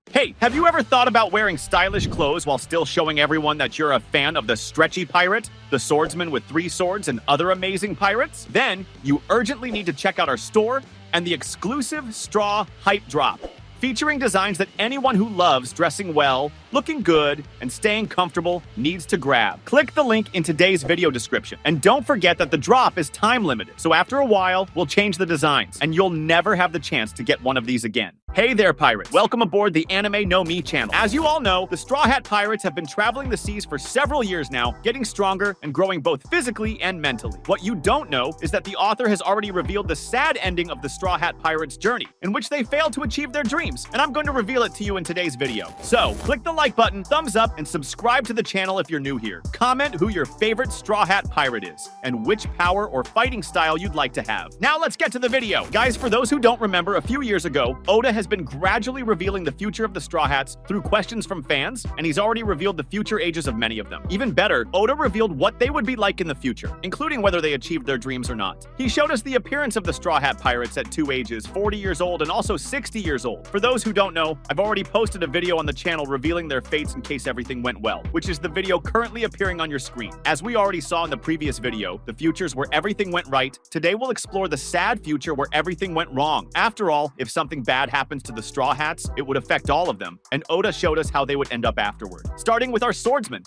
Hey, have you ever thought about wearing stylish clothes while still showing everyone that you're a fan of the stretchy pirate, the swordsman with 3 swords, and other amazing pirates? Then you urgently need to check out our store and the exclusive Straw Hype Drop, featuring designs that anyone who loves dressing well, looking good, and staying comfortable needs to grab. Click the link in today's video description. And don't forget that the drop is time limited, so after a while, we'll change the designs, and you'll never have the chance to get one of these again. Hey there, pirates. Welcome aboard the Anime No Mi channel. As you all know, the Straw Hat Pirates have been traveling the seas for several years now, getting stronger and growing both physically and mentally. What you don't know is that the author has already revealed the sad ending of the Straw Hat Pirates' journey, in which they failed to achieve their dreams, and I'm going to reveal it to you in today's video. So, click the like button, thumbs up, and subscribe to the channel if you're new here. Comment who your favorite Straw Hat Pirate is, and which power or fighting style you'd like to have. Now let's get to the video. Guys, for those who don't remember, a few years ago, Oda has been gradually revealing the future of the Straw Hats through questions from fans, and he's already revealed the future ages of many of them. Even better, Oda revealed what they would be like in the future, including whether they achieved their dreams or not. He showed us the appearance of the Straw Hat Pirates at 2 ages, 40 years old and also 60 years old. For those who don't know, I've already posted a video on the channel revealing their fates in case everything went well, which is the video currently appearing on your screen. As we already saw in the previous video, the futures where everything went right, today we'll explore the sad future where everything went wrong. After all, if something bad happens to the Straw Hats, it would affect all of them, and Oda showed us how they would end up afterward. Starting with our swordsman,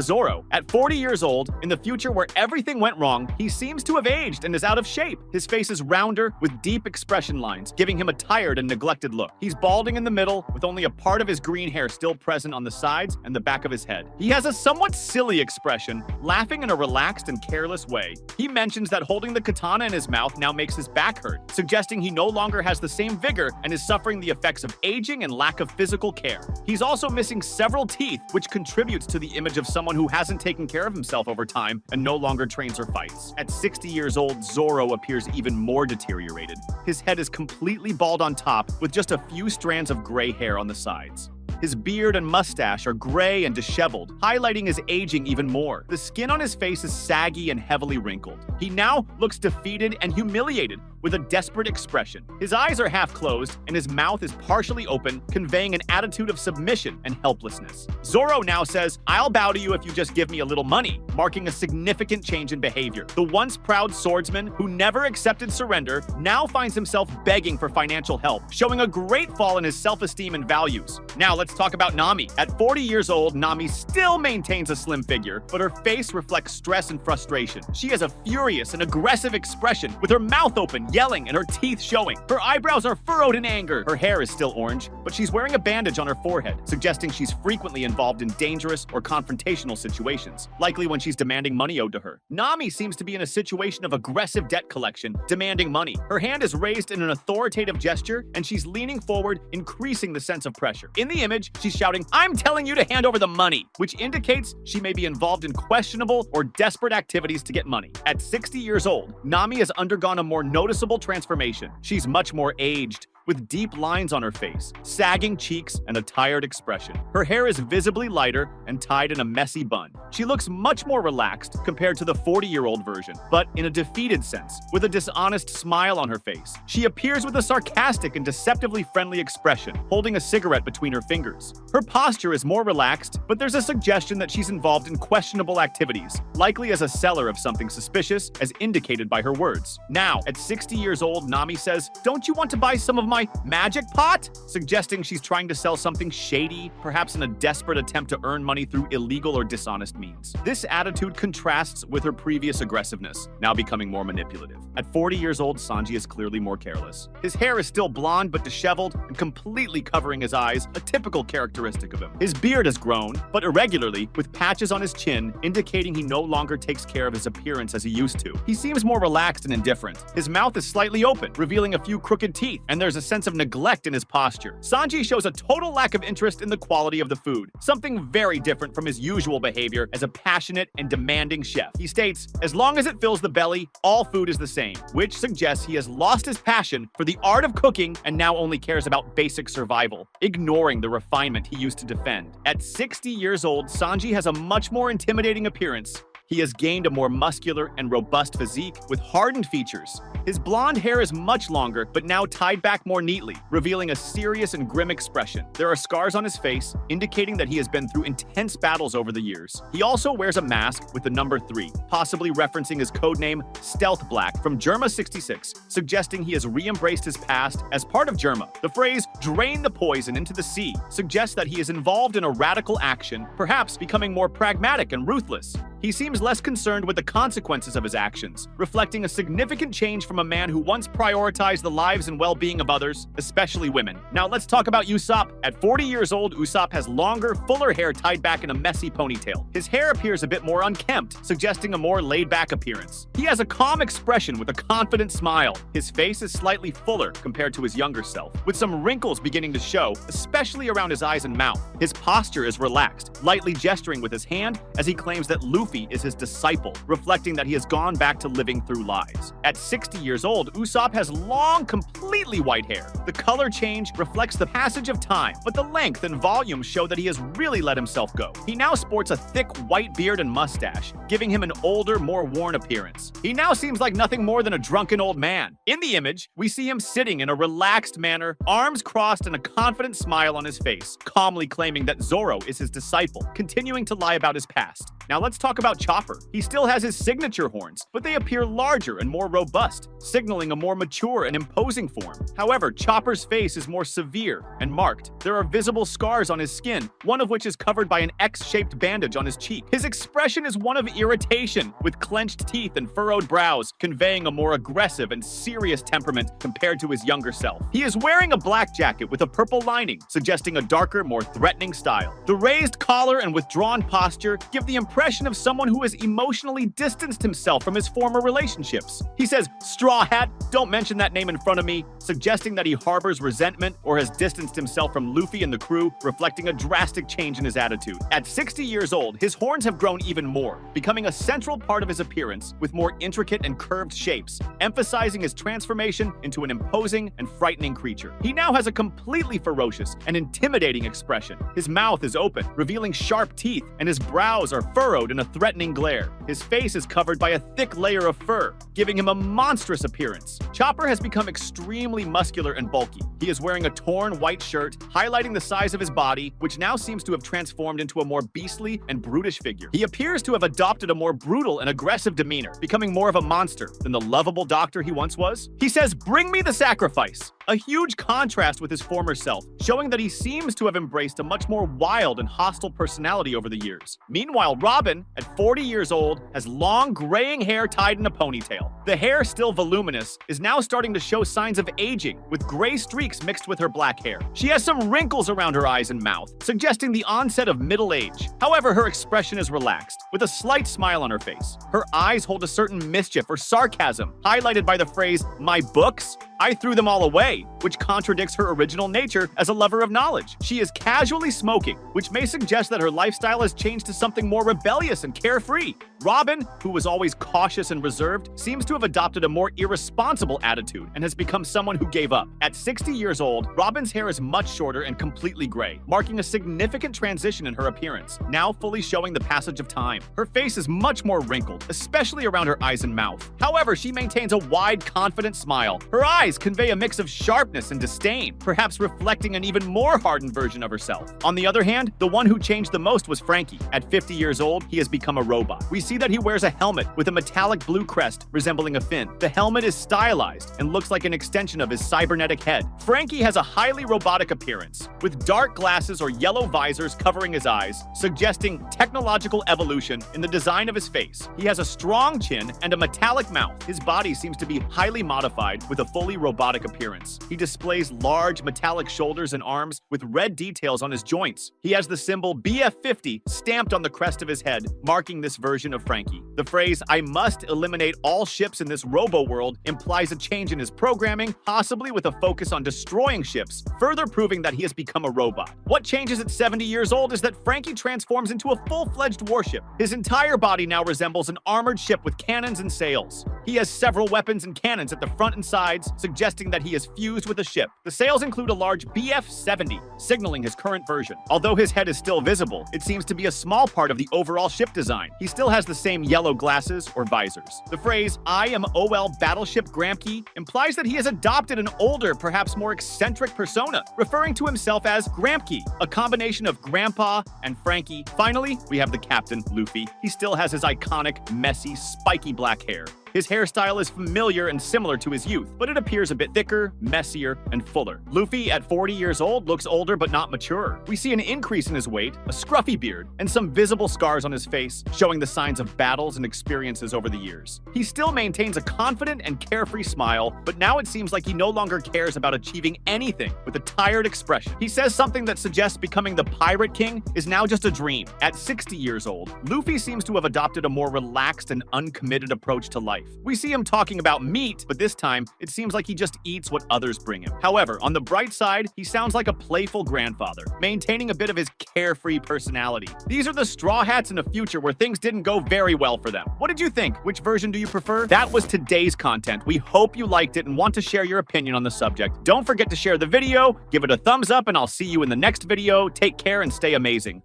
Zoro. At 40 years old, in the future where everything went wrong, he seems to have aged and is out of shape. His face is rounder with deep expression lines, giving him a tired and neglected look. He's balding in the middle, with only a part of his green hair still present on the sides and the back of his head. He has a somewhat silly expression, laughing in a relaxed and careless way. He mentions that holding the katana in his mouth now makes his back hurt, suggesting he no longer has the same vigor and is suffering the effects of aging and lack of physical care. He's also missing several teeth, which contributes to the image of someone who hasn't taken care of himself over time and no longer trains or fights. At 60 years old, Zoro appears even more deteriorated. His head is completely bald on top, with just a few strands of gray hair on the sides. His beard and mustache are gray and disheveled, highlighting his aging even more. The skin on his face is saggy and heavily wrinkled. He now looks defeated and humiliated, with a desperate expression. His eyes are half closed, and his mouth is partially open, conveying an attitude of submission and helplessness. Zoro now says, "I'll bow to you if you just give me a little money," marking a significant change in behavior. The once proud swordsman, who never accepted surrender, now finds himself begging for financial help, showing a great fall in his self-esteem and values. Now let's talk about Nami. At 40 years old, Nami still maintains a slim figure, but her face reflects stress and frustration. She has a furious and aggressive expression, with her mouth open, yelling, and her teeth showing. Her eyebrows are furrowed in anger. Her hair is still orange, but she's wearing a bandage on her forehead, suggesting she's frequently involved in dangerous or confrontational situations, likely when she's demanding money owed to her. Nami seems to be in a situation of aggressive debt collection, demanding money. Her hand is raised in an authoritative gesture, and she's leaning forward, increasing the sense of pressure. In the image, she's shouting, "I'm telling you to hand over the money," which indicates she may be involved in questionable or desperate activities to get money. At 60 years old, Nami has undergone a more noticeable transformation. She's much more aged, with deep lines on her face, sagging cheeks, and a tired expression. Her hair is visibly lighter and tied in a messy bun. She looks much more relaxed compared to the 40-year-old version, but in a defeated sense, with a dishonest smile on her face. She appears with a sarcastic and deceptively friendly expression, holding a cigarette between her fingers. Her posture is more relaxed, but there's a suggestion that she's involved in questionable activities, likely as a seller of something suspicious, as indicated by her words. Now, at 60 years old, Nami says, "Don't you want to buy some of my magic pot?" suggesting she's trying to sell something shady, perhaps in a desperate attempt to earn money through illegal or dishonest means. This attitude contrasts with her previous aggressiveness, now becoming more manipulative. At 40 years old, Sanji is clearly more careless. His hair is still blonde but disheveled and completely covering his eyes, a typical characteristic of him. His beard has grown, but irregularly, with patches on his chin, indicating he no longer takes care of his appearance as he used to. He seems more relaxed and indifferent. His mouth is slightly open, revealing a few crooked teeth, and there's a sense of neglect in his posture. Sanji shows a total lack of interest in the quality of the food, something very different from his usual behavior as a passionate and demanding chef. He states, "As long as it fills the belly, all food is the same," which suggests he has lost his passion for the art of cooking and now only cares about basic survival, ignoring the refinement he used to defend. At 60 years old, Sanji has a much more intimidating appearance, He has gained a more muscular and robust physique with hardened features. His blonde hair is much longer, but now tied back more neatly, revealing a serious and grim expression. There are scars on his face, indicating that he has been through intense battles over the years. He also wears a mask with the number 3, possibly referencing his codename Stealth Black from Germa 66, suggesting he has re-embraced his past as part of Germa. The phrase, "drain the poison into the sea," suggests that he is involved in a radical action, perhaps becoming more pragmatic and ruthless. He seems less concerned with the consequences of his actions, reflecting a significant change from a man who once prioritized the lives and well-being of others, especially women. Now let's talk about Usopp. At 40 years old, Usopp has longer, fuller hair tied back in a messy ponytail. His hair appears a bit more unkempt, suggesting a more laid-back appearance. He has a calm expression with a confident smile. His face is slightly fuller compared to his younger self, with some wrinkles beginning to show, especially around his eyes and mouth. His posture is relaxed, lightly gesturing with his hand as he claims that Luffy is his disciple, reflecting that he has gone back to living through lies. At 60 years old, Usopp has long, completely white hair. The color change reflects the passage of time, but the length and volume show that he has really let himself go. He now sports a thick white beard and mustache, giving him an older, more worn appearance. He now seems like nothing more than a drunken old man. In the image, we see him sitting in a relaxed manner, arms crossed and a confident smile on his face, calmly claiming that Zoro is his disciple, continuing to lie about his past. Now let's talk about Chopper. He still has his signature horns, but they appear larger and more robust, signaling a more mature and imposing form. However, Chopper's face is more severe and marked. There are visible scars on his skin, one of which is covered by an X-shaped bandage on his cheek. His expression is one of irritation, with clenched teeth and furrowed brows, conveying a more aggressive and serious temperament compared to his younger self. He is wearing a black jacket with a purple lining, suggesting a darker, more threatening style. The raised collar and withdrawn posture give the impression of someone who has emotionally distanced himself from his former relationships. He says, "Straw Hat, don't mention that name in front of me," suggesting that he harbors resentment or has distanced himself from Luffy and the crew, reflecting a drastic change in his attitude. At 60 years old, his horns have grown even more, becoming a central part of his appearance with more intricate and curved shapes, emphasizing his transformation into an imposing and frightening creature. He now has a completely ferocious and intimidating expression. His mouth is open, revealing sharp teeth, and his brows are furrowed in a threatening glare. His face is covered by a thick layer of fur, giving him a monstrous appearance. Chopper has become extremely muscular and bulky. He is wearing a torn white shirt, highlighting the size of his body, which now seems to have transformed into a more beastly and brutish figure. He appears to have adopted a more brutal and aggressive demeanor, becoming more of a monster than the lovable doctor he once was. He says, "Bring me the sacrifice," a huge contrast with his former self, showing that he seems to have embraced a much more wild and hostile personality over the years. Meanwhile, Robin, at 40 years old, has long graying hair tied in a ponytail. The hair, still voluminous, is now starting to show signs of aging, with gray streaks mixed with her black hair. She has some wrinkles around her eyes and mouth, suggesting the onset of middle age. However, her expression is relaxed, with a slight smile on her face. Her eyes hold a certain mischief or sarcasm, highlighted by the phrase, "My books? I threw them all away," which contradicts her original nature as a lover of knowledge. She is casually smoking, which may suggest that her lifestyle has changed to something more rebellious and carefree. Robin, who was always cautious and reserved, seems to have adopted a more irresponsible attitude and has become someone who gave up. At 60 years old, Robin's hair is much shorter and completely gray, marking a significant transition in her appearance, now fully showing the passage of time. Her face is much more wrinkled, especially around her eyes and mouth. However, she maintains a wide, confident smile. Her eyes convey a mix of sharpness and disdain, perhaps reflecting an even more hardened version of herself. On the other hand, the one who changed the most was Franky. At 50 years old, he has become a robot. We see that he wears a helmet with a metallic blue crest resembling a fin. The helmet is stylized and looks like an extension of his cybernetic head. Franky has a highly robotic appearance, with dark glasses or yellow visors covering his eyes, suggesting technological evolution in the design of his face. He has a strong chin and a metallic mouth. His body seems to be highly modified with a fully robotic appearance. He displays large metallic shoulders and arms with red details on his joints. He has the symbol BF50 stamped on the crest of his head, marking this version of Franky. The phrase, "I must eliminate all ships in this robo-world," implies a change in his programming, possibly with a focus on destroying ships, further proving that he has become a robot. What changes at 70 years old is that Franky transforms into a full-fledged warship. His entire body now resembles an armored ship with cannons and sails. He has several weapons and cannons at the front and sides, suggesting that he is fused with a ship. The sails include a large BF-70, signaling his current version. Although his head is still visible, it seems to be a small part of the overall ship design. He still has the same yellow glasses or visors. The phrase, "I am OL Battleship Grampy," implies that he has adopted an older, perhaps more eccentric persona, referring to himself as Grampy, a combination of Grandpa and Franky. Finally, we have the captain, Luffy. He still has his iconic, messy, spiky black hair. His hairstyle is familiar and similar to his youth, but it appears a bit thicker, messier, and fuller. Luffy, at 40 years old, looks older but not mature. We see an increase in his weight, a scruffy beard, and some visible scars on his face, showing the signs of battles and experiences over the years. He still maintains a confident and carefree smile, but now it seems like he no longer cares about achieving anything, with a tired expression. He says something that suggests becoming the Pirate King is now just a dream. At 60 years old, Luffy seems to have adopted a more relaxed and uncommitted approach to life. We see him talking about meat, but this time, it seems like he just eats what others bring him. However, on the bright side, he sounds like a playful grandfather, maintaining a bit of his carefree personality. These are the Straw Hats in a future where things didn't go very well for them. What did you think? Which version do you prefer? That was today's content. We hope you liked it and want to share your opinion on the subject. Don't forget to share the video, give it a thumbs up, and I'll see you in the next video. Take care and stay amazing.